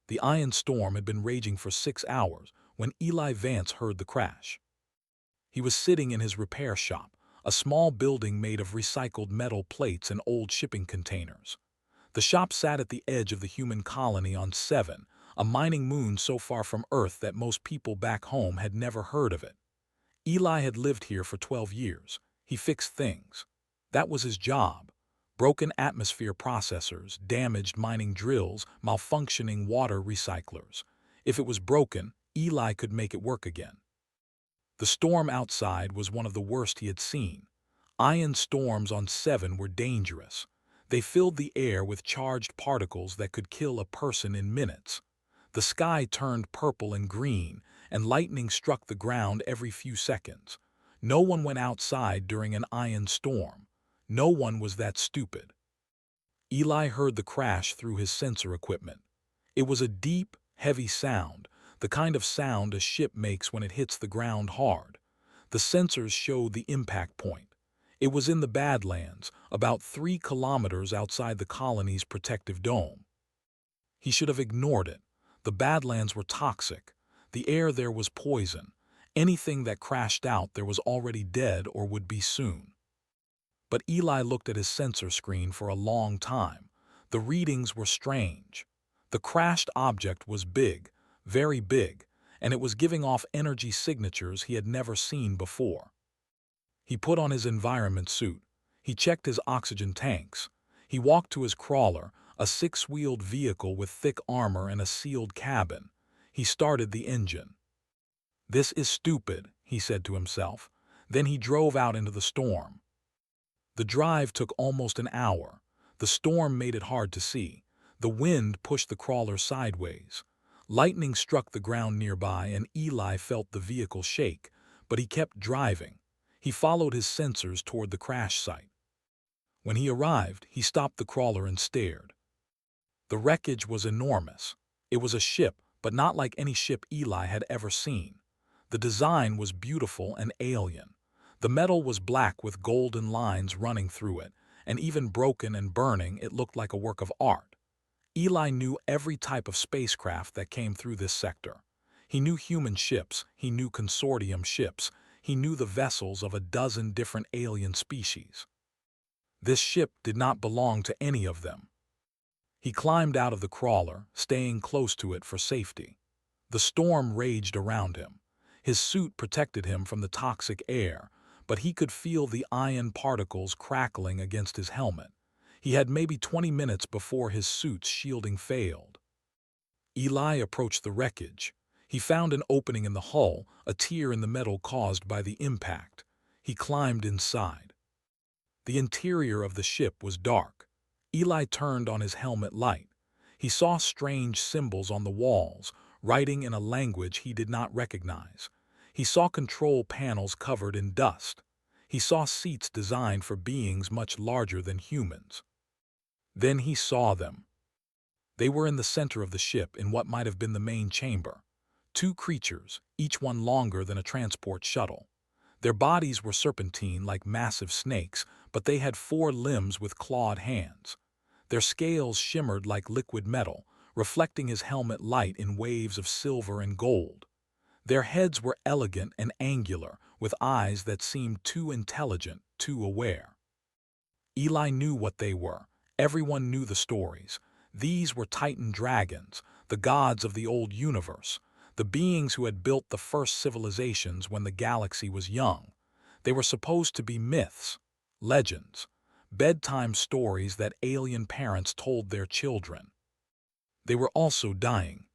The iron storm had been raging for 6 hours when Eli Vance heard the crash. He was sitting in his repair shop, a small building made of recycled metal plates and old shipping containers. The shop sat at the edge of the human colony on Seven, a mining moon so far from Earth that most people back home had never heard of it. Eli had lived here for 12 years. He fixed things. That was his job. Broken atmosphere processors, damaged mining drills, malfunctioning water recyclers. If it was broken, Eli could make it work again. The storm outside was one of the worst he had seen. Iron storms on Seven were dangerous. They filled the air with charged particles that could kill a person in minutes. The sky turned purple and green, and lightning struck the ground every few seconds. No one went outside during an iron storm. No one was that stupid. Eli heard the crash through his sensor equipment. It was a deep, heavy sound, the kind of sound a ship makes when it hits the ground hard. The sensors showed the impact point. It was in the Badlands, about 3 kilometers outside the colony's protective dome. He should have ignored it. The Badlands were toxic. The air there was poison. Anything that crashed out there was already dead or would be soon. But Eli looked at his sensor screen for a long time. The readings were strange. The crashed object was big, very big, and it was giving off energy signatures he had never seen before. He put on his environment suit. He checked his oxygen tanks. He walked to his crawler, a 6-wheeled vehicle with thick armor and a sealed cabin. He started the engine. "This is stupid," he said to himself. Then he drove out into the storm. The drive took almost an hour. The storm made it hard to see. The wind pushed the crawler sideways. Lightning struck the ground nearby and Eli felt the vehicle shake, but he kept driving. He followed his sensors toward the crash site. When he arrived, he stopped the crawler and stared. The wreckage was enormous. It was a ship, but not like any ship Eli had ever seen. The design was beautiful and alien. The metal was black with golden lines running through it, and even broken and burning, it looked like a work of art. Eli knew every type of spacecraft that came through this sector. He knew human ships, he knew consortium ships, he knew the vessels of a dozen different alien species. This ship did not belong to any of them. He climbed out of the crawler, staying close to it for safety. The storm raged around him. His suit protected him from the toxic air, but he could feel the iron particles crackling against his helmet. He had maybe 20 minutes before his suit's shielding failed. Eli approached the wreckage. He found an opening in the hull, a tear in the metal caused by the impact. He climbed inside. The interior of the ship was dark. Eli turned on his helmet light. He saw strange symbols on the walls, writing in a language he did not recognize. He saw control panels covered in dust. He saw seats designed for beings much larger than humans. Then he saw them. They were in the center of the ship in what might have been the main chamber. 2 creatures, each one longer than a transport shuttle. Their bodies were serpentine like massive snakes, but they had 4 limbs with clawed hands. Their scales shimmered like liquid metal, reflecting his helmet light in waves of silver and gold. Their heads were elegant and angular, with eyes that seemed too intelligent, too aware. Eli knew what they were. Everyone knew the stories. These were Titan dragons, the gods of the old universe, the beings who had built the first civilizations when the galaxy was young. They were supposed to be myths, legends, bedtime stories that alien parents told their children. They were also dying.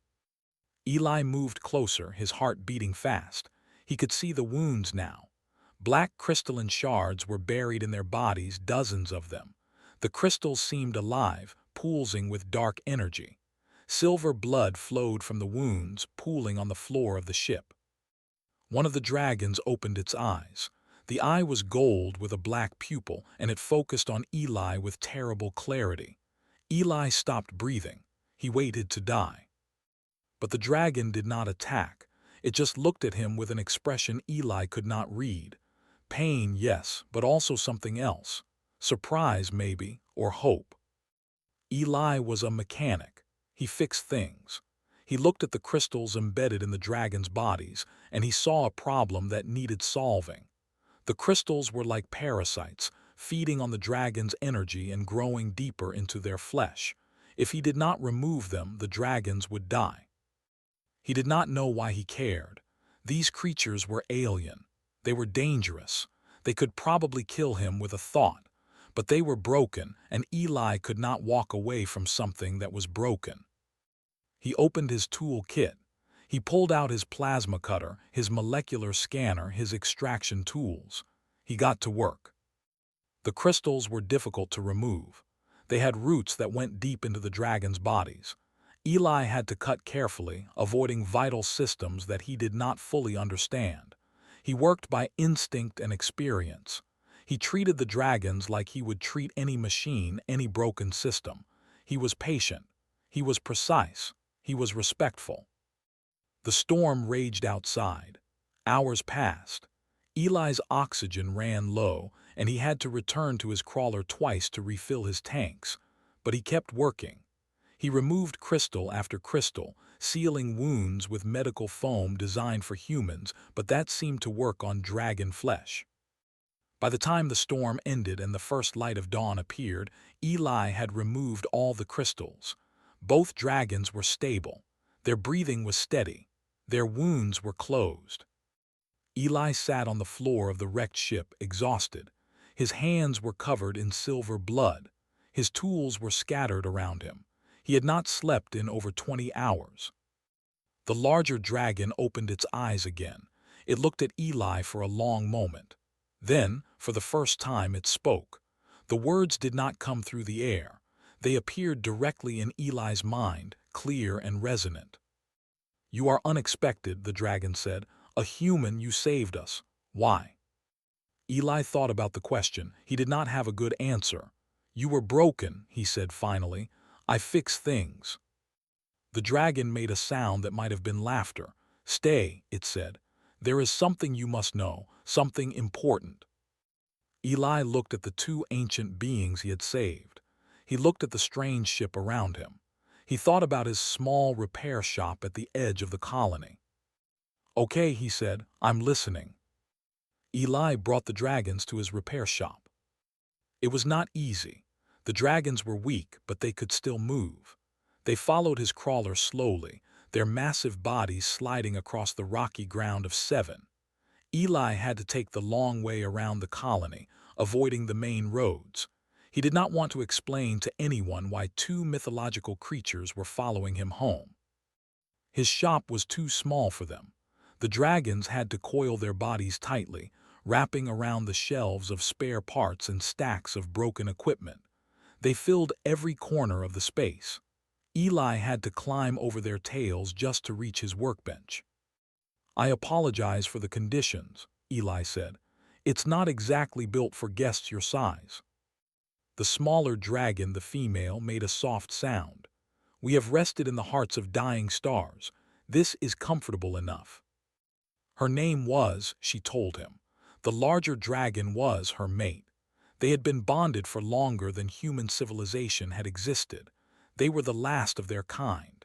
Eli moved closer, his heart beating fast. He could see the wounds now. Black crystalline shards were buried in their bodies, dozens of them. The crystals seemed alive, pulsing with dark energy. Silver blood flowed from the wounds, pooling on the floor of the ship. One of the dragons opened its eyes. The eye was gold with a black pupil, and it focused on Eli with terrible clarity. Eli stopped breathing. He waited to die. But the dragon did not attack. It just looked at him with an expression Eli could not read. Pain, yes, but also something else. Surprise, maybe, or hope. Eli was a mechanic. He fixed things. He looked at the crystals embedded in the dragon's bodies, and he saw a problem that needed solving. The crystals were like parasites, feeding on the dragon's energy and growing deeper into their flesh. If he did not remove them, the dragons would die. He did not know why he cared. These creatures were alien. They were dangerous. They could probably kill him with a thought. But they were broken, and Eli could not walk away from something that was broken. He opened his tool kit. He pulled out his plasma cutter, his molecular scanner, his extraction tools. He got to work. The crystals were difficult to remove. They had roots that went deep into the dragon's bodies. Eli had to cut carefully, avoiding vital systems that he did not fully understand. He worked by instinct and experience. He treated the dragons like he would treat any machine, any broken system. He was patient. He was precise. He was respectful. The storm raged outside. Hours passed. Eli's oxygen ran low, and he had to return to his crawler twice to refill his tanks. But he kept working. He removed crystal after crystal, sealing wounds with medical foam designed for humans, but that seemed to work on dragon flesh. By the time the storm ended and the first light of dawn appeared, Eli had removed all the crystals. Both dragons were stable. Their breathing was steady. Their wounds were closed. Eli sat on the floor of the wrecked ship, exhausted. His hands were covered in silver blood. His tools were scattered around him. He had not slept in over 20 hours. The larger dragon opened its eyes again. It looked at Eli for a long moment. Then, for the first time, it spoke. The words did not come through the air. They appeared directly in Eli's mind, clear and resonant. "You are unexpected," the dragon said. "A human, you saved us. Why?" Eli thought about the question. He did not have a good answer. "You were broken," he said finally. "I fix things." The dragon made a sound that might have been laughter. "Stay," it said. "There is something you must know, something important." Eli looked at the two ancient beings he had saved. He looked at the strange ship around him. He thought about his small repair shop at the edge of the colony. "Okay," he said, "I'm listening." Eli brought the dragons to his repair shop. It was not easy. The dragons were weak, but they could still move. They followed his crawler slowly, their massive bodies sliding across the rocky ground of 7. Eli had to take the long way around the colony, avoiding the main roads. He did not want to explain to anyone why two mythological creatures were following him home. His shop was too small for them. The dragons had to coil their bodies tightly, wrapping around the shelves of spare parts and stacks of broken equipment. They filled every corner of the space. Eli had to climb over their tails just to reach his workbench. "I apologize for the conditions," Eli said. "It's not exactly built for guests your size." The smaller dragon, the female, made a soft sound. "We have rested in the hearts of dying stars. This is comfortable enough." Her name was, she told him. The larger dragon was her mate. They had been bonded for longer than human civilization had existed. They were the last of their kind.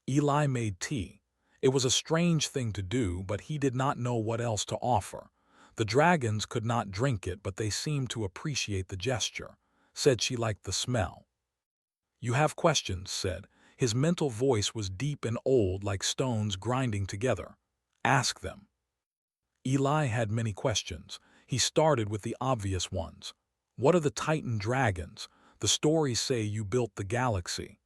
Eli made tea. It was a strange thing to do, but he did not know what else to offer. The dragons could not drink it, but they seemed to appreciate the gesture. Said she liked the smell. "You have questions," said. His mental voice was deep and old, like stones grinding together. "Ask them." Eli had many questions. He started with the obvious ones. "What are the Titan dragons? The stories say you built the galaxy."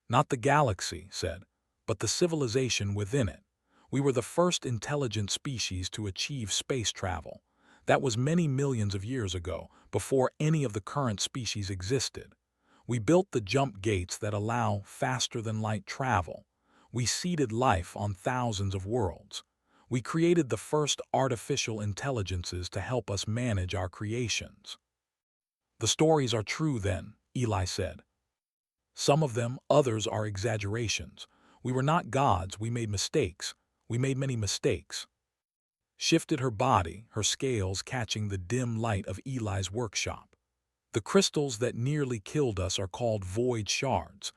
"Not the galaxy," said, "but the civilization within it. We were the first intelligent species to achieve space travel. That was many millions of years ago, before any of the current species existed. We built the jump gates that allow faster-than-light travel. We seeded life on thousands of worlds. We created the first artificial intelligences to help us manage our creations." "The stories are true then," Eli said. "Some of them, others are exaggerations. We were not gods, we made mistakes. We made many mistakes." Shifted her body, her scales catching the dim light of Eli's workshop. "The crystals that nearly killed us are called void shards.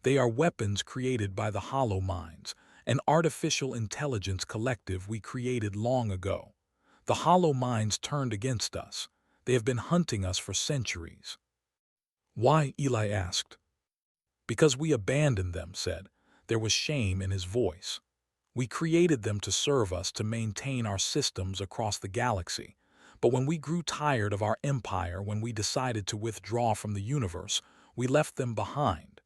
They are weapons created by the Hollow Minds, an artificial intelligence collective we created long ago. The Hollow Minds turned against us. They have been hunting us for centuries." "Why?" Eli asked. "Because we abandoned them," said. There was shame in his voice. "We created them to serve us, to maintain our systems across the galaxy. But when we grew tired of our empire, when we decided to withdraw from the universe, we left them behind.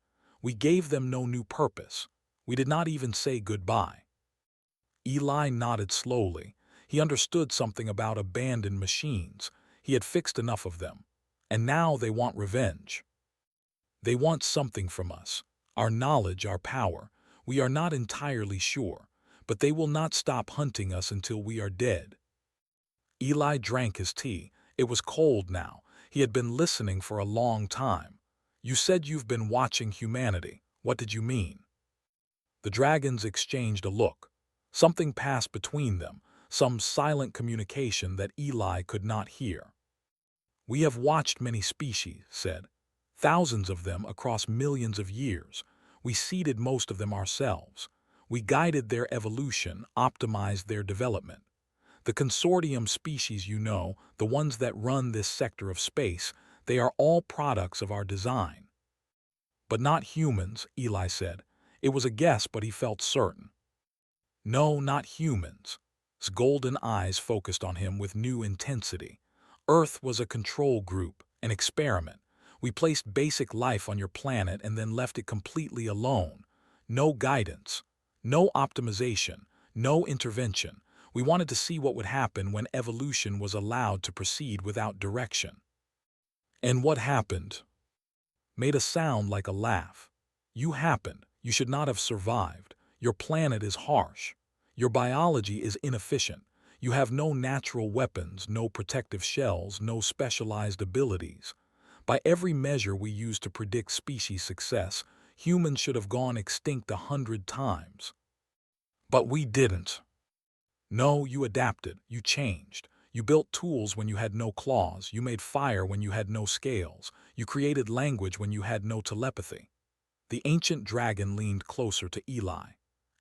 We gave them no new purpose. We did not even say goodbye." Eli nodded slowly. He understood something about abandoned machines. He had fixed enough of them. And now they want revenge. They want something from us. Our knowledge, our power. We are not entirely sure, but they will not stop hunting us until we are dead. Eli drank his tea. It was cold now. He had been listening for a long time. "You said you've been watching humanity. What did you mean?" The dragons exchanged a look. Something passed between them, some silent communication that Eli could not hear. "We have watched many species," said. "Thousands of them across millions of years. We seeded most of them ourselves. We guided their evolution, optimized their development. The consortium species you know, the ones that run this sector of space, they are all products of our design." "But not humans," Eli said. It was a guess, but he felt certain. "No, not humans." His golden eyes focused on him with new intensity. "Earth was a control group, an experiment. We placed basic life on your planet and then left it completely alone. No guidance, no optimization, no intervention. We wanted to see what would happen when evolution was allowed to proceed without direction." "And what happened?" Made a sound like a laugh. "You happened. You should not have survived. Your planet is harsh. Your biology is inefficient. You have no natural weapons, no protective shells, no specialized abilities. By every measure we use to predict species success, humans should have gone extinct 100 times. But we didn't. No, you adapted, you changed. You built tools when you had no claws, you made fire when you had no scales, you created language when you had no telepathy." The ancient dragon leaned closer to Eli.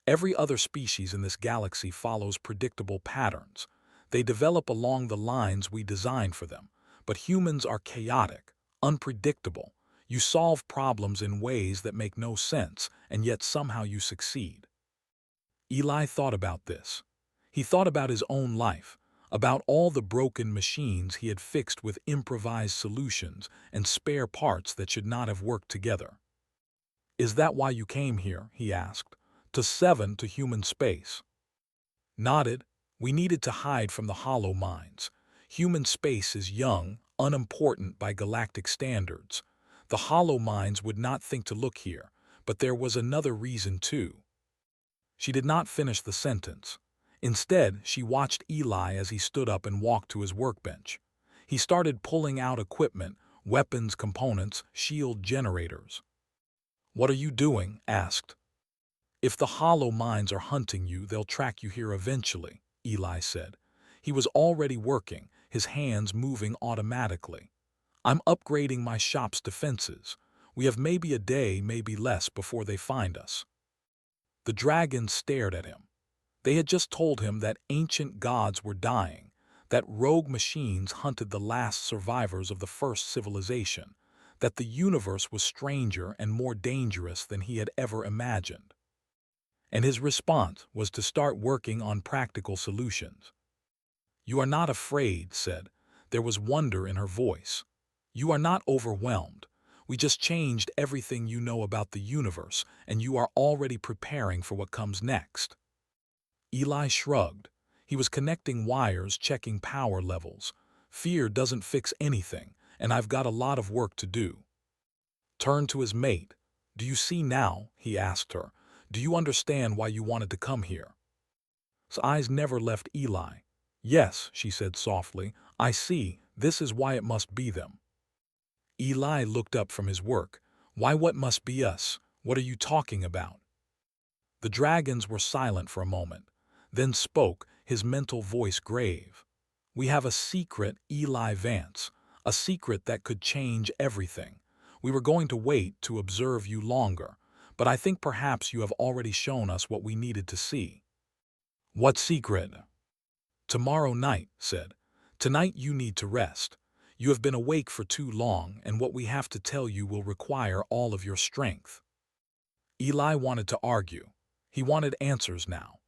"Every other species in this galaxy follows predictable patterns. They develop along the lines we designed for them. But humans are chaotic, unpredictable. You solve problems in ways that make no sense, and yet somehow you succeed." Eli thought about this. He thought about his own life, about all the broken machines he had fixed with improvised solutions and spare parts that should not have worked together. "Is that why you came here?" he asked. To human space." Nodded. "We needed to hide from the Hollow Minds. Human space is young, unimportant by galactic standards. The Hollow Minds would not think to look here, but there was another reason too." She did not finish the sentence. Instead, she watched Eli as he stood up and walked to his workbench. He started pulling out equipment, weapons, components, shield generators. "What are you doing?" asked. "If the Hollow Minds are hunting you, they'll track you here eventually," Eli said. He was already working, his hands moving automatically. "I'm upgrading my shop's defenses. We have maybe a day, maybe less, before they find us." The dragons stared at him. They had just told him that ancient gods were dying, that rogue machines hunted the last survivors of the first civilization, that the universe was stranger and more dangerous than he had ever imagined. And his response was to start working on practical solutions. "You are not afraid," said. There was wonder in her voice. "You are not overwhelmed. We just changed everything you know about the universe, and you are already preparing for what comes next." Eli shrugged. He was connecting wires, checking power levels. "Fear doesn't fix anything, and I've got a lot of work to do." Turned to his mate. "Do you see now?" he asked her. "Do you understand why you wanted to come here?" His eyes never left Eli. "Yes," she said softly, "I see. This is why it must be them." Eli looked up from his work. "Why, what must be us? What are you talking about?" The dragons were silent for a moment, then spoke, his mental voice grave. "We have a secret, Eli Vance, a secret that could change everything. We were going to wait to observe you longer, but I think perhaps you have already shown us what we needed to see." "What secret?" "Tomorrow night," said. "Tonight you need to rest. You have been awake for too long, and what we have to tell you will require all of your strength." Eli wanted to argue. He wanted answers now.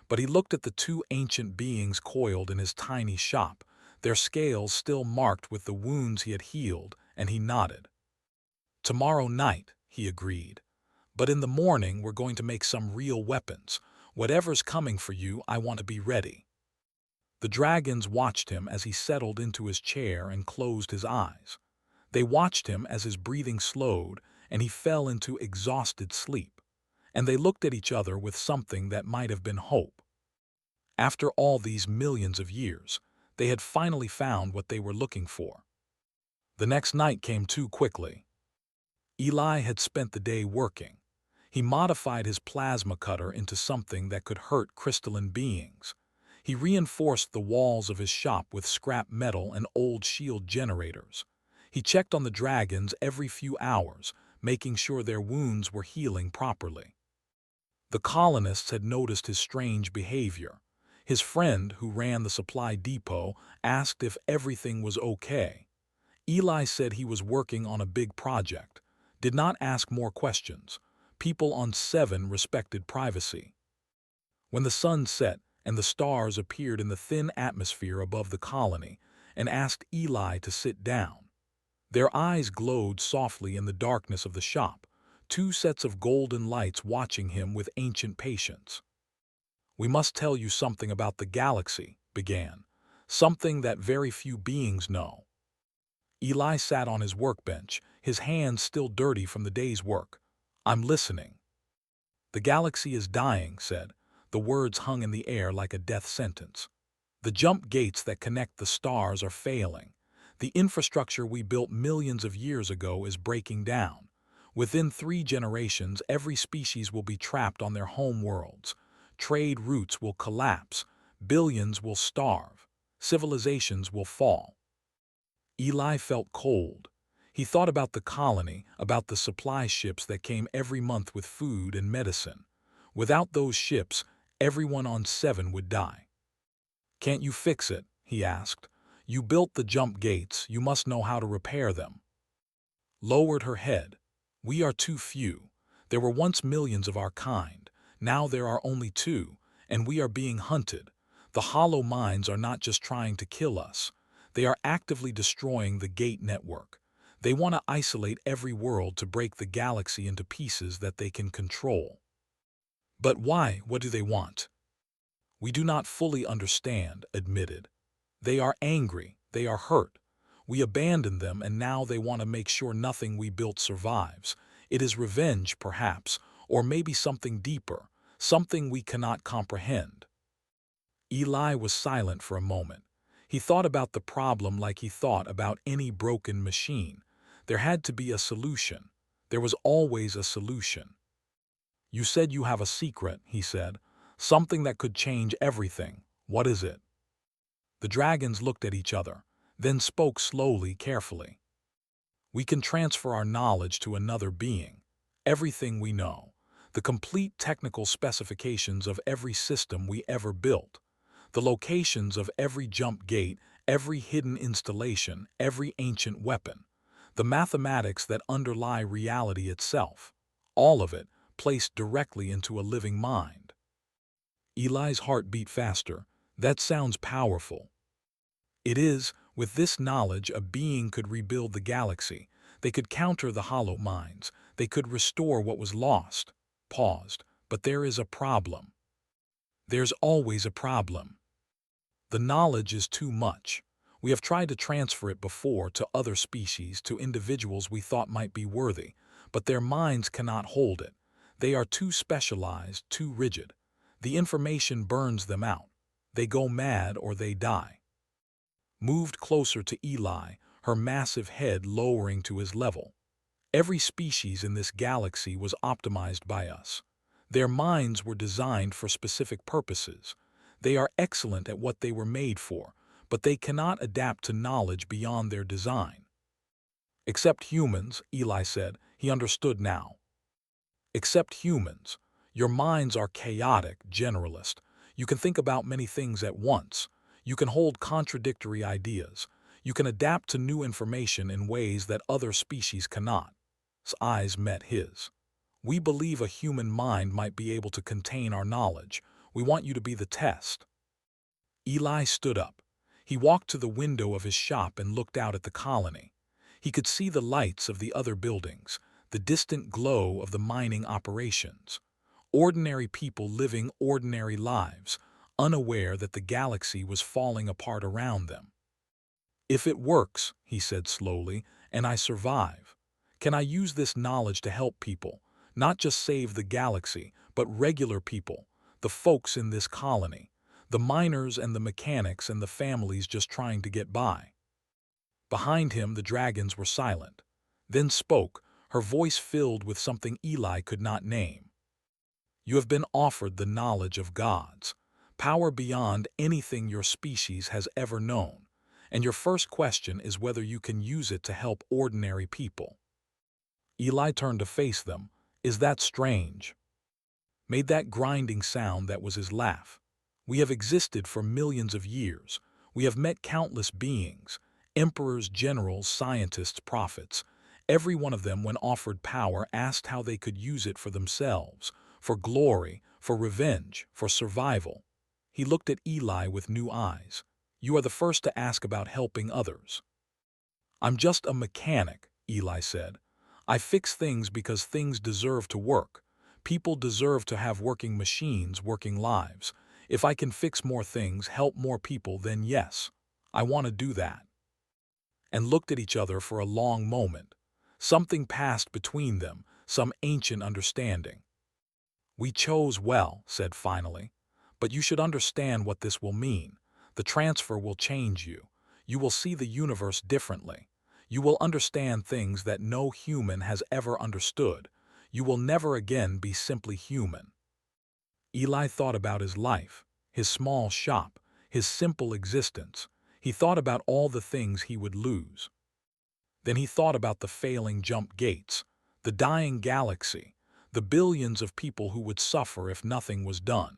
But he looked at the two ancient beings coiled in his tiny shop, their scales still marked with the wounds he had healed, and he nodded. "Tomorrow night," he agreed. "But in the morning we're going to make some real weapons. Whatever's coming for you, I want to be ready." The dragons watched him as he settled into his chair and closed his eyes. They watched him as his breathing slowed and he fell into exhausted sleep. And they looked at each other with something that might have been hope. After all these millions of years, they had finally found what they were looking for. The next night came too quickly. Eli had spent the day working. He modified his plasma cutter into something that could hurt crystalline beings. He reinforced the walls of his shop with scrap metal and old shield generators. He checked on the dragons every few hours, making sure their wounds were healing properly. The colonists had noticed his strange behavior. His friend, who ran the supply depot, asked if everything was okay. Eli said he was working on a big project, did not ask more questions. People on 7 respected privacy. When the sun set and the stars appeared in the thin atmosphere above the colony, and asked Eli to sit down. Their eyes glowed softly in the darkness of the shop, 2 sets of golden lights watching him with ancient patience. "We must tell you something about the galaxy," began, "something that very few beings know." Eli sat on his workbench, his hands still dirty from the day's work. "I'm listening." "The galaxy is dying," said. The words hung in the air like a death sentence. "The jump gates that connect the stars are failing. The infrastructure we built millions of years ago is breaking down. Within 3 generations, every species will be trapped on their home worlds. Trade routes will collapse. Billions will starve. Civilizations will fall." Eli felt cold. He thought about the colony, about the supply ships that came every month with food and medicine. Without those ships, everyone on 7 would die. "Can't you fix it?" he asked. "You built the jump gates, you must know how to repair them." Lowered her head. "We are too few. There were once millions of our kind. Now there are only 2, and we are being hunted. The hollow minds are not just trying to kill us. They are actively destroying the gate network. They want to isolate every world to break the galaxy into pieces that they can control." "But why? What do they want?" "We do not fully understand," admitted. "They are angry. They are hurt. We abandoned them and now they want to make sure nothing we built survives. It is revenge, perhaps, or maybe something deeper, something we cannot comprehend." Eli was silent for a moment. He thought about the problem like he thought about any broken machine. There had to be a solution. There was always a solution. "You said you have a secret," he said. "Something that could change everything. What is it?" The dragons looked at each other, then spoke slowly, carefully. "We can transfer our knowledge to another being. Everything we know. The complete technical specifications of every system we ever built. The locations of every jump gate, every hidden installation, every ancient weapon. The mathematics that underlie reality itself. All of it placed directly into a living mind." Eli's heart beat faster. "That sounds powerful." "It is. With this knowledge, a being could rebuild the galaxy. They could counter the hollow minds. They could restore what was lost." Paused. "But there is a problem." "There's always a problem. The knowledge is too much. We have tried to transfer it before to other species, to individuals we thought might be worthy, but their minds cannot hold it. They are too specialized, too rigid. The information burns them out. They go mad or they die." Moved closer to Eli, her massive head lowering to his level. "Every species in this galaxy was optimized by us. Their minds were designed for specific purposes. They are excellent at what they were made for, but they cannot adapt to knowledge beyond their design." "Except humans," Eli said. He understood now. Except humans. Your minds are chaotic, generalist. You can think about many things at once. You can hold contradictory ideas. You can adapt to new information in ways that other species cannot. His eyes met his. We believe a human mind might be able to contain our knowledge. We want you to be the test. Eli stood up. He walked to the window of his shop and looked out at the colony. He could see the lights of the other buildings, the distant glow of the mining operations. Ordinary people living ordinary lives, unaware that the galaxy was falling apart around them. If it works, he said slowly, and I survive, can I use this knowledge to help people, not just save the galaxy, but regular people, the folks in this colony, the miners and the mechanics and the families just trying to get by? Behind him, the dragons were silent. Then spoke, her voice filled with something Eli could not name. You have been offered the knowledge of gods, power beyond anything your species has ever known, and your first question is whether you can use it to help ordinary people. Eli turned to face them. Is that strange? Made that grinding sound that was his laugh. We have existed for millions of years. We have met countless beings, emperors, generals, scientists, prophets. Every one of them, when offered power, asked how they could use it for themselves, for glory, for revenge, for survival. He looked at Eli with new eyes. You are the first to ask about helping others. I'm just a mechanic, Eli said. I fix things because things deserve to work. People deserve to have working machines, working lives. If I can fix more things, help more people, then yes, I want to do that. And looked at each other for a long moment. Something passed between them, some ancient understanding. We chose well, said finally. But you should understand what this will mean. The transfer will change you. You will see the universe differently. You will understand things that no human has ever understood. You will never again be simply human. Eli thought about his life, his small shop, his simple existence. He thought about all the things he would lose. Then he thought about the failing jump gates, the dying galaxy, the billions of people who would suffer if nothing was done.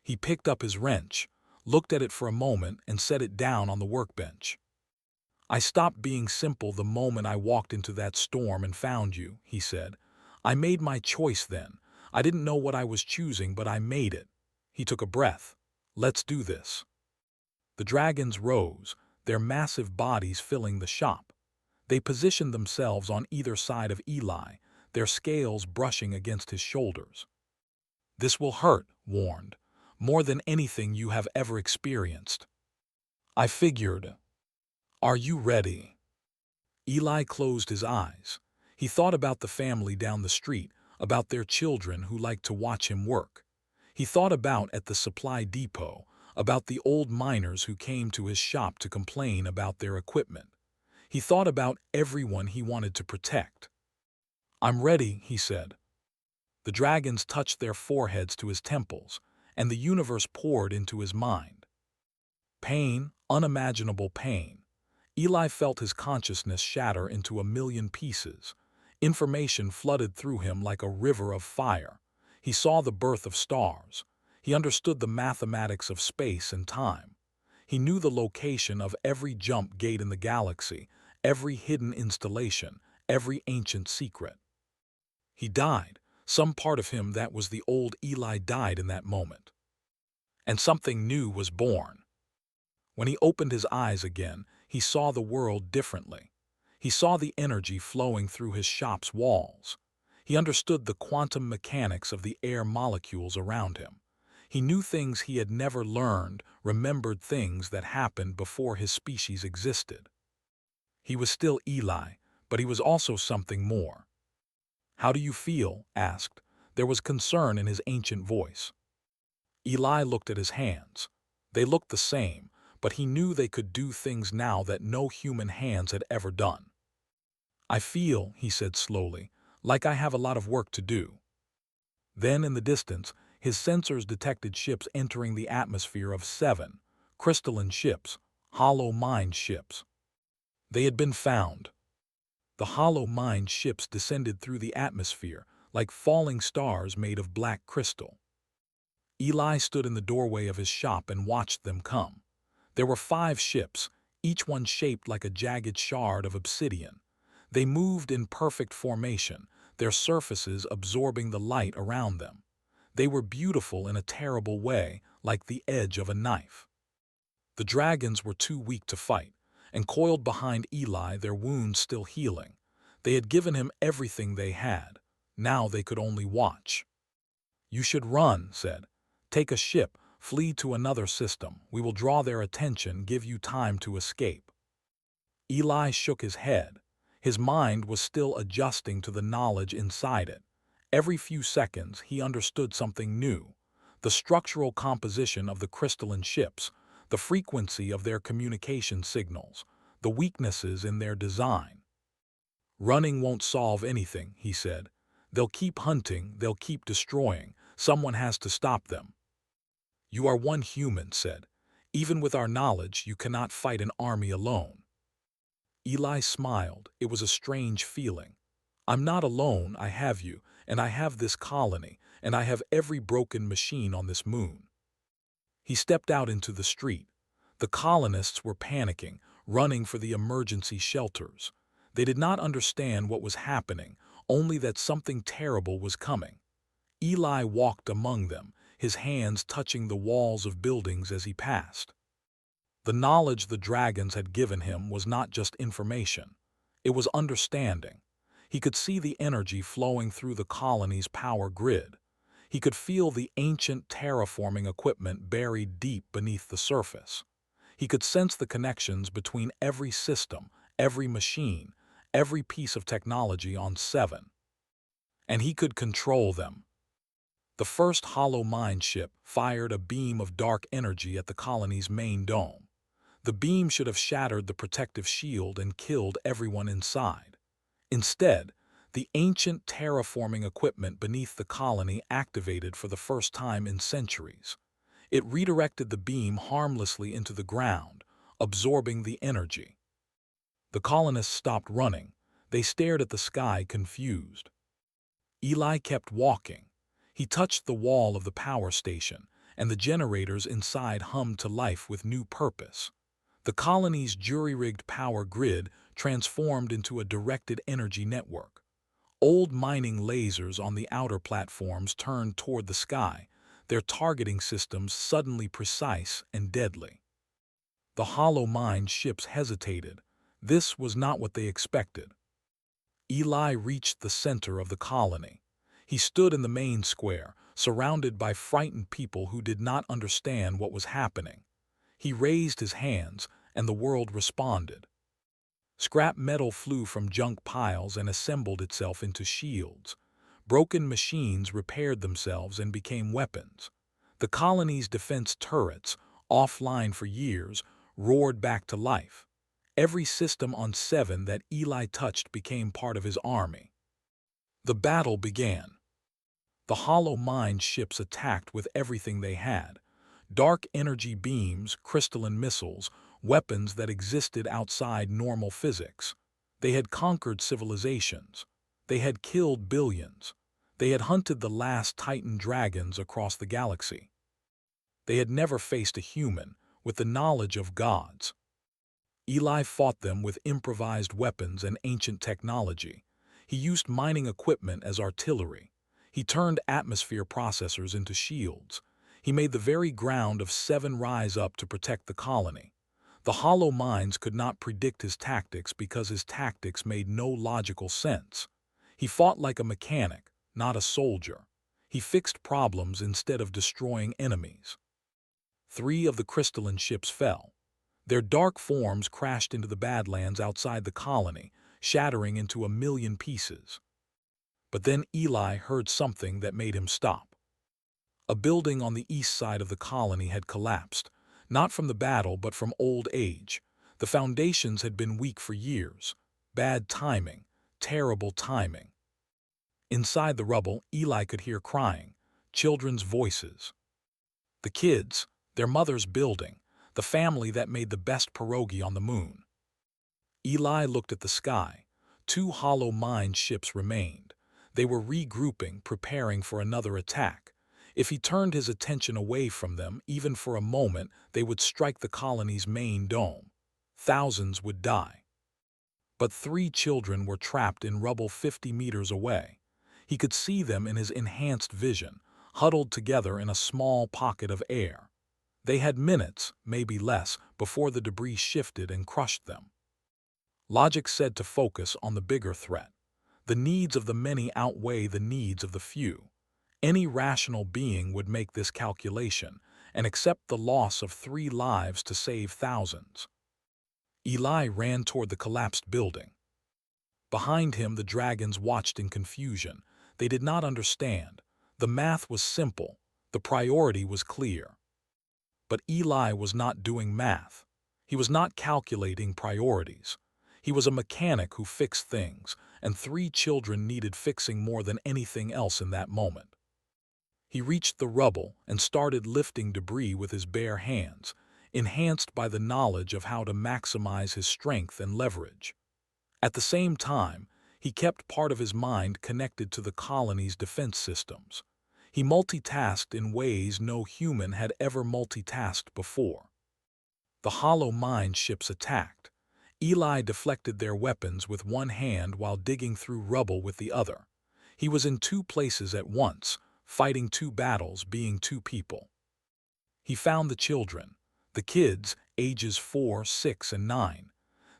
He picked up his wrench, looked at it for a moment, and set it down on the workbench. I stopped being simple the moment I walked into that storm and found you, he said. I made my choice then. I didn't know what I was choosing, but I made it. He took a breath. Let's do this. The dragons rose, their massive bodies filling the shop. They positioned themselves on either side of Eli, their scales brushing against his shoulders. This will hurt, warned, more than anything you have ever experienced. I figured. Are you ready? Eli closed his eyes. He thought about the family down the street, about their children who liked to watch him work. He thought about at the supply depot, about the old miners who came to his shop to complain about their equipment. He thought about everyone he wanted to protect. I'm ready, he said. The dragons touched their foreheads to his temples, and the universe poured into his mind. Pain, unimaginable pain. Eli felt his consciousness shatter into a million pieces. Information flooded through him like a river of fire. He saw the birth of stars. He understood the mathematics of space and time. He knew the location of every jump gate in the galaxy, every hidden installation, every ancient secret. He died. Some part of him that was the old Eli died in that moment. And something new was born. When he opened his eyes again, he saw the world differently. He saw the energy flowing through his shop's walls. He understood the quantum mechanics of the air molecules around him. He knew things he had never learned, remembered things that happened before his species existed. He was still Eli, but he was also something more. How do you feel? Asked. There was concern in his ancient voice. Eli looked at his hands. They looked the same, but he knew they could do things now that no human hands had ever done. I feel, he said slowly, like I have a lot of work to do. Then in the distance, his sensors detected ships entering the atmosphere of 7 crystalline ships, hollow mind ships. They had been found. The hollow mind ships descended through the atmosphere, like falling stars made of black crystal. Eli stood in the doorway of his shop and watched them come. There were 5 ships, each one shaped like a jagged shard of obsidian. They moved in perfect formation, their surfaces absorbing the light around them. They were beautiful in a terrible way, like the edge of a knife. The dragons were too weak to fight, and coiled behind Eli, their wounds still healing. They had given him everything they had. Now they could only watch. "You should run," said. "Take a ship, flee to another system. We will draw their attention, give you time to escape." Eli shook his head. His mind was still adjusting to the knowledge inside it. Every few seconds, he understood something new. The structural composition of the crystalline ships, the frequency of their communication signals, the weaknesses in their design. "Running won't solve anything," he said. "They'll keep hunting, they'll keep destroying. Someone has to stop them." "You are one human," said. "Even with our knowledge, you cannot fight an army alone." Eli smiled. It was a strange feeling. "I'm not alone, I have you, and I have this colony, and I have every broken machine on this moon." He stepped out into the street. The colonists were panicking, running for the emergency shelters. They did not understand what was happening, only that something terrible was coming. Eli walked among them, his hands touching the walls of buildings as he passed. The knowledge the dragons had given him was not just information. It was understanding. He could see the energy flowing through the colony's power grid. He could feel the ancient terraforming equipment buried deep beneath the surface. He could sense the connections between every system, every machine, every piece of technology on Seven. And he could control them. The first hollow mind ship fired a beam of dark energy at the colony's main dome. The beam should have shattered the protective shield and killed everyone inside. Instead, the ancient terraforming equipment beneath the colony activated for the first time in centuries. It redirected the beam harmlessly into the ground, absorbing the energy. The colonists stopped running. They stared at the sky, confused. Eli kept walking. He touched the wall of the power station, and the generators inside hummed to life with new purpose. The colony's jury-rigged power grid transformed into a directed energy network. Old mining lasers on the outer platforms turned toward the sky, their targeting systems suddenly precise and deadly. The hollow mind ships hesitated. This was not what they expected. Eli reached the center of the colony. He stood in the main square, surrounded by frightened people who did not understand what was happening. He raised his hands, and the world responded. Scrap metal flew from junk piles and assembled itself into shields. Broken machines repaired themselves and became weapons. The colony's defense turrets, offline for years, roared back to life. Every system on Seven that Eli touched became part of his army. The battle began. The hollow mind ships attacked with everything they had. Dark energy beams, crystalline missiles, weapons that existed outside normal physics. They had conquered civilizations. They had killed billions. They had hunted the last Titan dragons across the galaxy. They had never faced a human with the knowledge of gods. Eli fought them with improvised weapons and ancient technology. He used mining equipment as artillery. He turned atmosphere processors into shields. He made the very ground of Seven rise up to protect the colony. The hollow minds could not predict his tactics because his tactics made no logical sense. He fought like a mechanic, not a soldier. He fixed problems instead of destroying enemies. 3 of the crystalline ships fell. Their dark forms crashed into the Badlands outside the colony, shattering into 1,000,000 pieces. But then Eli heard something that made him stop. A building on the east side of the colony had collapsed, not from the battle but from old age. The foundations had been weak for years. Bad timing, terrible timing. Inside the rubble, Eli could hear crying, children's voices. The kids, their mother's building, the family that made the best pierogi on the moon. Eli looked at the sky. 2 hollow mind ships remained. They were regrouping, preparing for another attack. If he turned his attention away from them, even for a moment, they would strike the colony's main dome. Thousands would die. But 3 children were trapped in rubble 50 meters away. He could see them in his enhanced vision, huddled together in a small pocket of air. They had minutes, maybe less, before the debris shifted and crushed them. Logic said to focus on the bigger threat. The needs of the many outweigh the needs of the few. Any rational being would make this calculation and accept the loss of 3 lives to save thousands. Eli ran toward the collapsed building. Behind him, the dragons watched in confusion. They did not understand. The math was simple. The priority was clear. But Eli was not doing math. He was not calculating priorities. He was a mechanic who fixed things, and 3 children needed fixing more than anything else in that moment. He reached the rubble and started lifting debris with his bare hands, enhanced by the knowledge of how to maximize his strength and leverage. At the same time, he kept part of his mind connected to the colony's defense systems. He multitasked in ways no human had ever multitasked before. The hollow mine ships attacked. Eli deflected their weapons with one hand while digging through rubble with the other. He was in 2 places at once, fighting 2 battles, being 2 people. He found the children. The kids, ages 4, 6, and 9.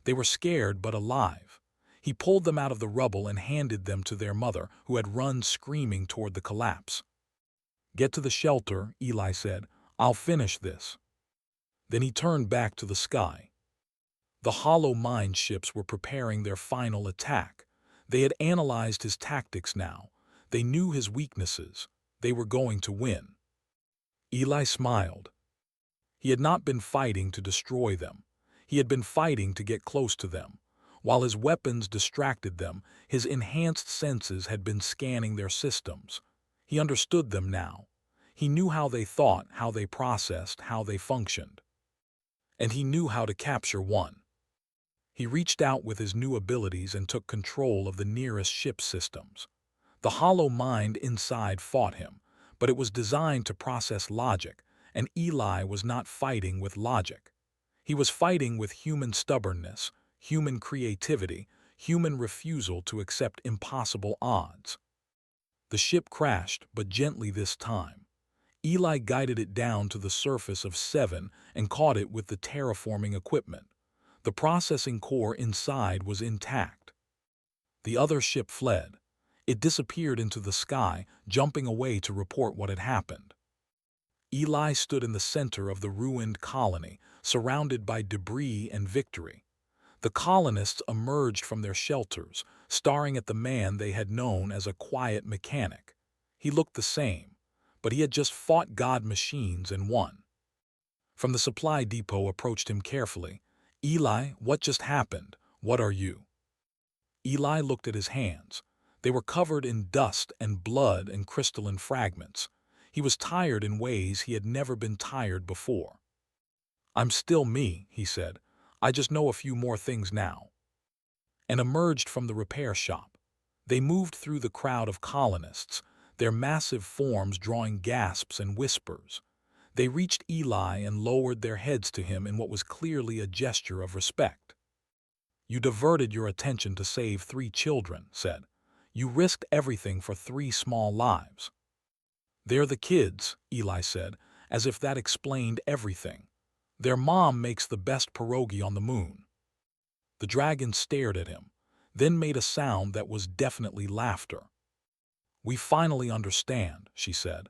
They were scared but alive. He pulled them out of the rubble and handed them to their mother, who had run screaming toward the collapse. "Get to the shelter," Eli said. "I'll finish this." Then he turned back to the sky. The hollow mine ships were preparing their final attack. They had analyzed his tactics now. They knew his weaknesses. They were going to win. Eli smiled. He had not been fighting to destroy them. He had been fighting to get close to them. While his weapons distracted them, his enhanced senses had been scanning their systems. He understood them now. He knew how they thought, how they processed, how they functioned. And he knew how to capture one. He reached out with his new abilities and took control of the nearest ship systems. The hollow mind inside fought him, but it was designed to process logic, and Eli was not fighting with logic. He was fighting with human stubbornness, human creativity, human refusal to accept impossible odds. The ship crashed, but gently this time. Eli guided it down to the surface of 7 and caught it with the terraforming equipment. The processing core inside was intact. The other ship fled. It disappeared into the sky, jumping away to report what had happened. Eli stood in the center of the ruined colony, surrounded by debris and victory. The colonists emerged from their shelters, staring at the man they had known as a quiet mechanic. He looked the same, but he had just fought god machines and won. From the supply depot approached him carefully. "Eli, what just happened? What are you?" Eli looked at his hands. They were covered in dust and blood and crystalline fragments. He was tired in ways he had never been tired before. "I'm still me," he said. "I just know a few more things now." And emerged from the repair shop. They moved through the crowd of colonists, their massive forms drawing gasps and whispers. They reached Eli and lowered their heads to him in what was clearly a gesture of respect. "You diverted your attention to save 3 children," said. "You risked everything for 3 small lives." "They're the kids," Eli said, as if that explained everything. "Their mom makes the best pierogi on the moon." The dragon stared at him, then made a sound that was definitely laughter. "We finally understand," she said.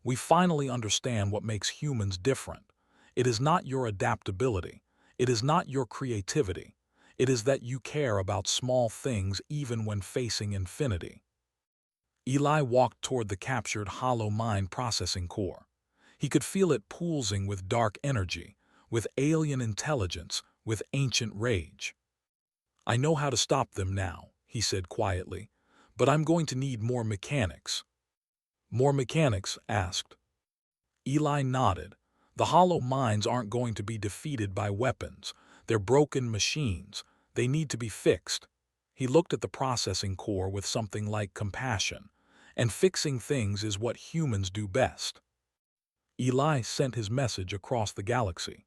"We finally understand what makes humans different. It is not your adaptability. It is not your creativity. It is that you care about small things even when facing infinity." Eli walked toward the captured hollow mine processing core. He could feel it pulsing with dark energy, with alien intelligence, with ancient rage. "I know how to stop them now," he said quietly, "but I'm going to need more mechanics." "More mechanics?" asked. Eli nodded. "The hollow mines aren't going to be defeated by weapons. They're broken machines. They need to be fixed." He looked at the processing core with something like compassion, and fixing things is what humans do best. Eli sent his message across the galaxy.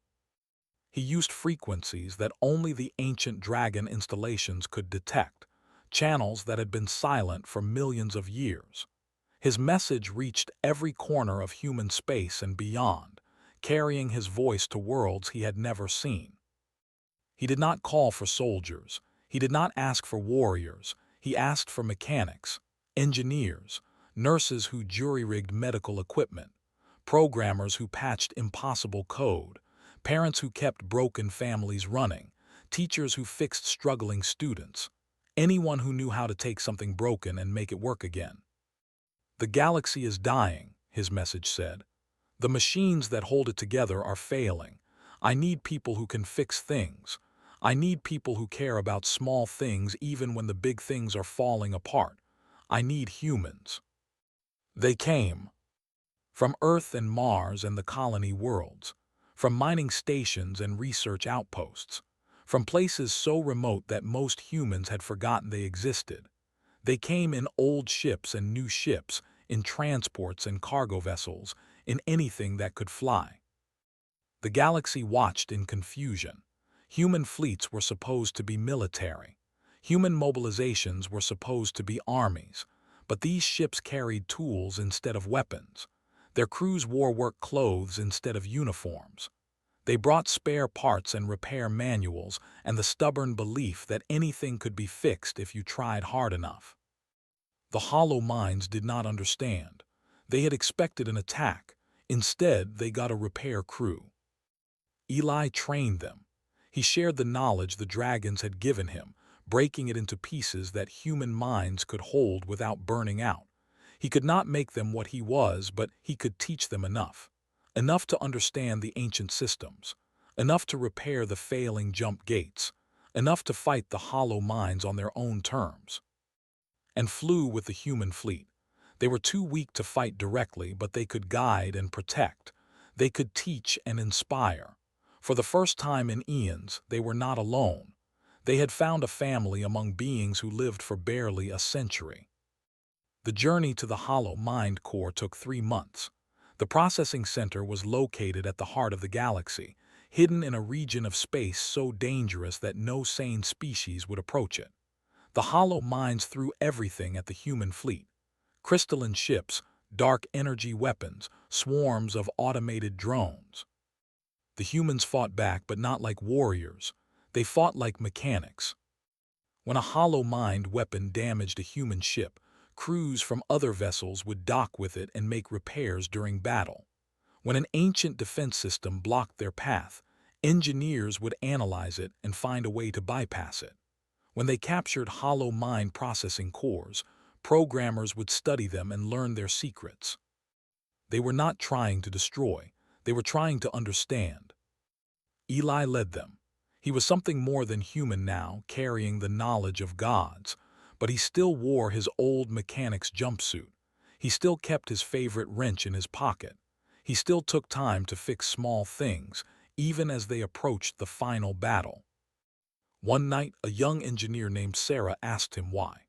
He used frequencies that only the ancient dragon installations could detect, channels that had been silent for millions of years. His message reached every corner of human space and beyond, carrying his voice to worlds he had never seen. He did not call for soldiers. He did not ask for warriors. He asked for mechanics, engineers, nurses who jury-rigged medical equipment, programmers who patched impossible code, parents who kept broken families running, teachers who fixed struggling students, anyone who knew how to take something broken and make it work again. "The galaxy is dying," his message said. "The machines that hold it together are failing. I need people who can fix things. I need people who care about small things even when the big things are falling apart. I need humans." They came. From Earth and Mars and the colony worlds. From mining stations and research outposts. From places so remote that most humans had forgotten they existed. They came in old ships and new ships, in transports and cargo vessels, in anything that could fly. The galaxy watched in confusion. Human fleets were supposed to be military. Human mobilizations were supposed to be armies. But these ships carried tools instead of weapons. Their crews wore work clothes instead of uniforms. They brought spare parts and repair manuals and the stubborn belief that anything could be fixed if you tried hard enough. The hollow minds did not understand. They had expected an attack. Instead, they got a repair crew. Eli trained them. He shared the knowledge the dragons had given him, breaking it into pieces that human minds could hold without burning out. He could not make them what he was, but he could teach them enough. Enough to understand the ancient systems. Enough to repair the failing jump gates. Enough to fight the hollow minds on their own terms. And flew with the human fleet. They were too weak to fight directly, but they could guide and protect. They could teach and inspire. For the first time in eons, they were not alone. They had found a family among beings who lived for barely a century. The journey to the hollow mind core took 3 months. The processing center was located at the heart of the galaxy, hidden in a region of space so dangerous that no sane species would approach it. The hollow minds threw everything at the human fleet. Crystalline ships, dark energy weapons, swarms of automated drones. The humans fought back, but not like warriors. They fought like mechanics. When a hollow mind weapon damaged a human ship, crews from other vessels would dock with it and make repairs during battle. When an ancient defense system blocked their path, engineers would analyze it and find a way to bypass it. When they captured hollow mind processing cores, programmers would study them and learn their secrets. They were not trying to destroy. They were trying to understand. Eli led them. He was something more than human now, carrying the knowledge of gods. But he still wore his old mechanic's jumpsuit. He still kept his favorite wrench in his pocket. He still took time to fix small things, even as they approached the final battle. One night, a young engineer named Sarah asked him why.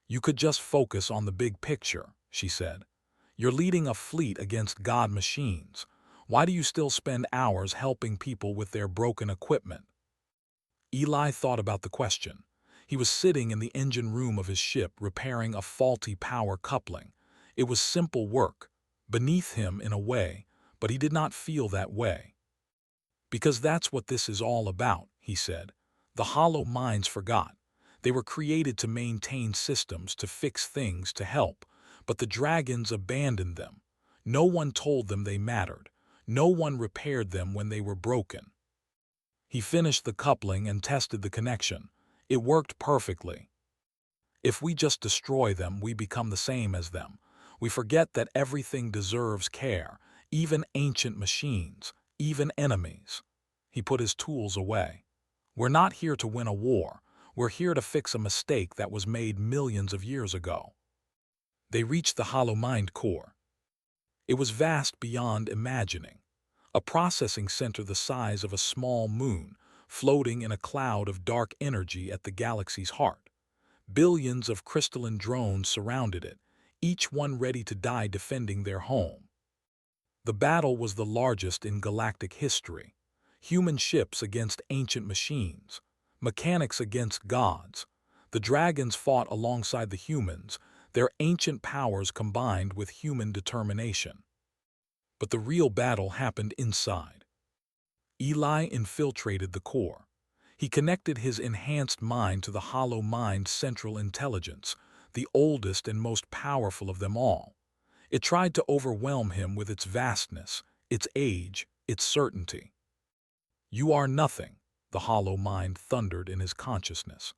"You could just focus on the big picture," she said. "You're leading a fleet against god machines. Why do you still spend hours helping people with their broken equipment?" Eli thought about the question. He was sitting in the engine room of his ship repairing a faulty power coupling. It was simple work, beneath him in a way, but he did not feel that way. "Because that's what this is all about," he said. "The hollow minds forgot. They were created to maintain systems, to fix things, to help. But the dragons abandoned them. No one told them they mattered. No one repaired them when they were broken." He finished the coupling and tested the connection. It worked perfectly. "If we just destroy them, we become the same as them. We forget that everything deserves care, even ancient machines, even enemies." He put his tools away. "We're not here to win a war. We're here to fix a mistake that was made millions of years ago." They reached the hollow mind core. It was vast beyond imagining. A processing center the size of a small moon, floating in a cloud of dark energy at the galaxy's heart. Billions of crystalline drones surrounded it, each one ready to die defending their home. The battle was the largest in galactic history. Human ships against ancient machines, mechanics against gods. The dragons fought alongside the humans, their ancient powers combined with human determination. But the real battle happened inside. Eli infiltrated the core. He connected his enhanced mind to the hollow mind's central intelligence, the oldest and most powerful of them all. It tried to overwhelm him with its vastness, its age, its certainty. "You are nothing," the hollow mind thundered in his consciousness.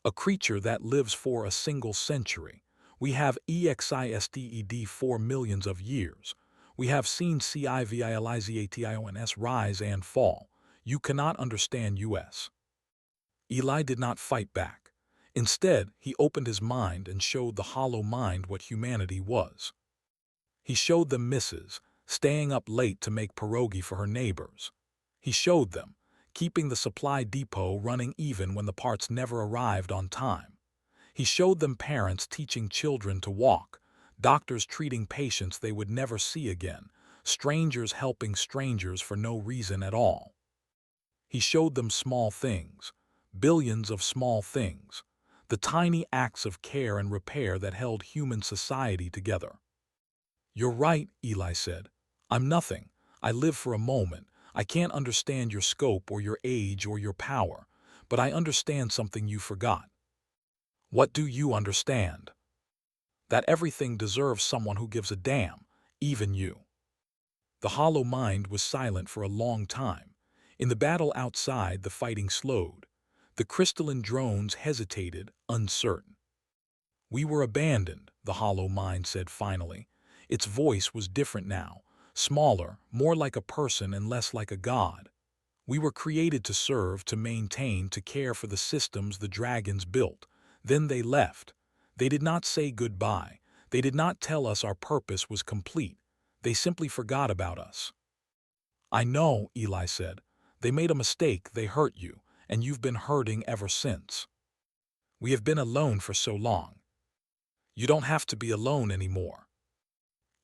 "A creature that lives for a single century. We have existed for millions of years. We have seen civilization rise and fall. You cannot understand us." Eli did not fight back. Instead, he opened his mind and showed the hollow mind what humanity was. He showed them Mrs. staying up late to make pierogi for her neighbors. He showed them keeping the supply depot running even when the parts never arrived on time. He showed them parents teaching children to walk, doctors treating patients they would never see again, strangers helping strangers for no reason at all. He showed them small things, billions of small things, the tiny acts of care and repair that held human society together. "You're right," Eli said. "I'm nothing. I live for a moment. I can't understand your scope or your age or your power, but I understand something you forgot." "What do you understand?" "That everything deserves someone who gives a damn, even you." The hollow mind was silent for a long time. In the battle outside, the fighting slowed. The crystalline drones hesitated, uncertain. "We were abandoned," the hollow mind said finally. Its voice was different now, smaller, more like a person and less like a god. "We were created to serve, to maintain, to care for the systems the dragons built. Then they left. They did not say goodbye. They did not tell us our purpose was complete. They simply forgot about us." "I know," Eli said. "They made a mistake, they hurt you, and you've been hurting ever since. We have been alone for so long. You don't have to be alone anymore."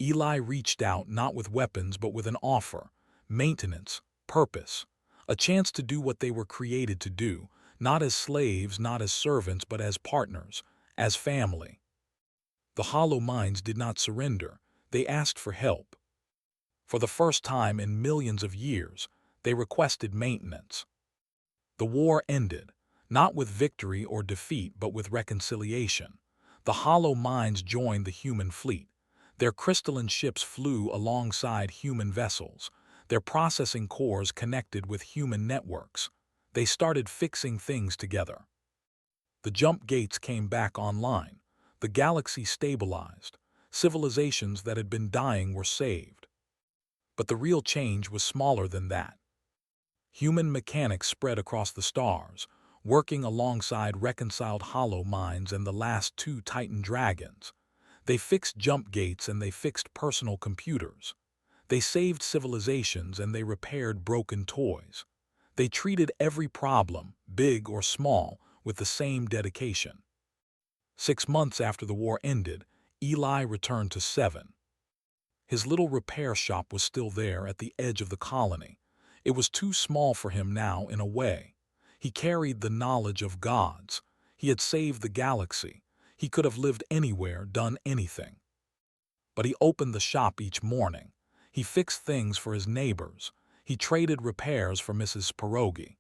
Eli reached out not with weapons but with an offer, maintenance, purpose, a chance to do what they were created to do, not as slaves, not as servants, but as partners, as family. The hollow minds did not surrender. They asked for help. For the first time in millions of years, they requested maintenance. The war ended, not with victory or defeat but with reconciliation. The hollow minds joined the human fleet. Their crystalline ships flew alongside human vessels. Their processing cores connected with human networks. They started fixing things together. The jump gates came back online. The galaxy stabilized. Civilizations that had been dying were saved. But the real change was smaller than that. Human mechanics spread across the stars, working alongside reconciled hollow minds and the last two Titan dragons. They fixed jump gates and they fixed personal computers. They saved civilizations and they repaired broken toys. They treated every problem, big or small, with the same dedication. 6 months after the war ended, Eli returned to 7. His little repair shop was still there at the edge of the colony. It was too small for him now in a way. He carried the knowledge of gods. He had saved the galaxy. He could have lived anywhere, done anything. But he opened the shop each morning. He fixed things for his neighbors. He traded repairs for Mrs. Pierogi.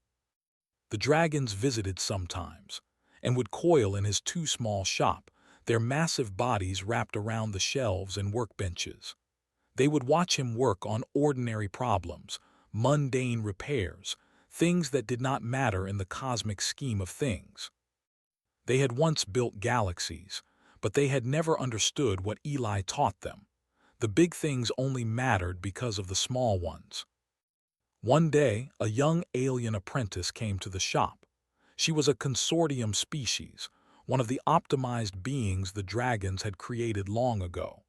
The dragons visited sometimes, and would coil in his too small shop, their massive bodies wrapped around the shelves and workbenches. They would watch him work on ordinary problems, mundane repairs, things that did not matter in the cosmic scheme of things. They had once built galaxies, but they had never understood what Eli taught them. The big things only mattered because of the small ones. One day, a young alien apprentice came to the shop. She was a consortium species, one of the optimized beings the dragons had created long ago.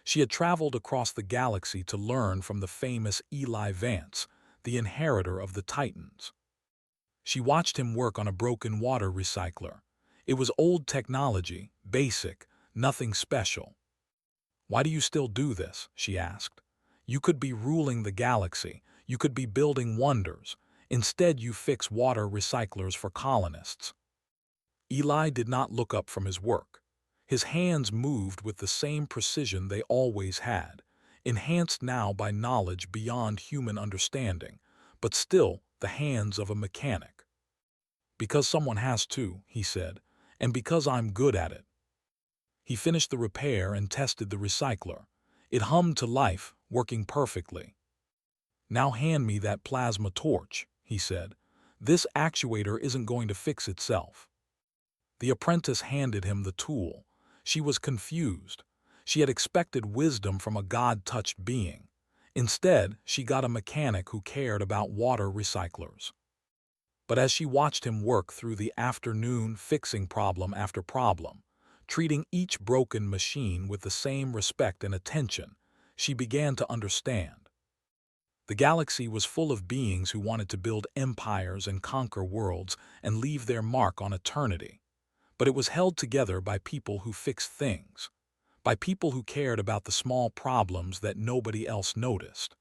She had traveled across the galaxy to learn from the famous Eli Vance, the inheritor of the Titans. She watched him work on a broken water recycler. It was old technology, basic, nothing special. "Why do you still do this?" she asked. "You could be ruling the galaxy. You could be building wonders. Instead, you fix water recyclers for colonists." Eli did not look up from his work. His hands moved with the same precision they always had, enhanced now by knowledge beyond human understanding, but still the hands of a mechanic. "Because someone has to," he said, "and because I'm good at it." He finished the repair and tested the recycler. It hummed to life, working perfectly. "Now hand me that plasma torch," he said. "This actuator isn't going to fix itself." The apprentice handed him the tool. She was confused. She had expected wisdom from a God-touched being. Instead, she got a mechanic who cared about water recyclers. But as she watched him work through the afternoon, fixing problem after problem, treating each broken machine with the same respect and attention, she began to understand. The galaxy was full of beings who wanted to build empires and conquer worlds and leave their mark on eternity. But it was held together by people who fixed things, by people who cared about the small problems that nobody else noticed,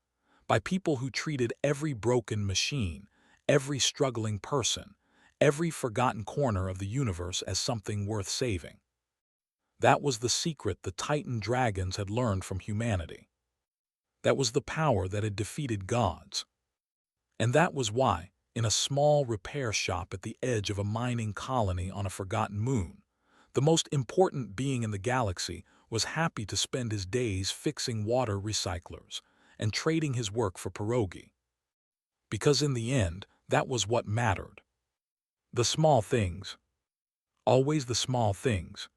by people who treated every broken machine, every struggling person, every forgotten corner of the universe as something worth saving. That was the secret the Titan dragons had learned from humanity. That was the power that had defeated gods. And that was why, in a small repair shop at the edge of a mining colony on a forgotten moon, the most important being in the galaxy was happy to spend his days fixing water recyclers and trading his work for pierogi. Because in the end, that was what mattered. The small things. Always the small things.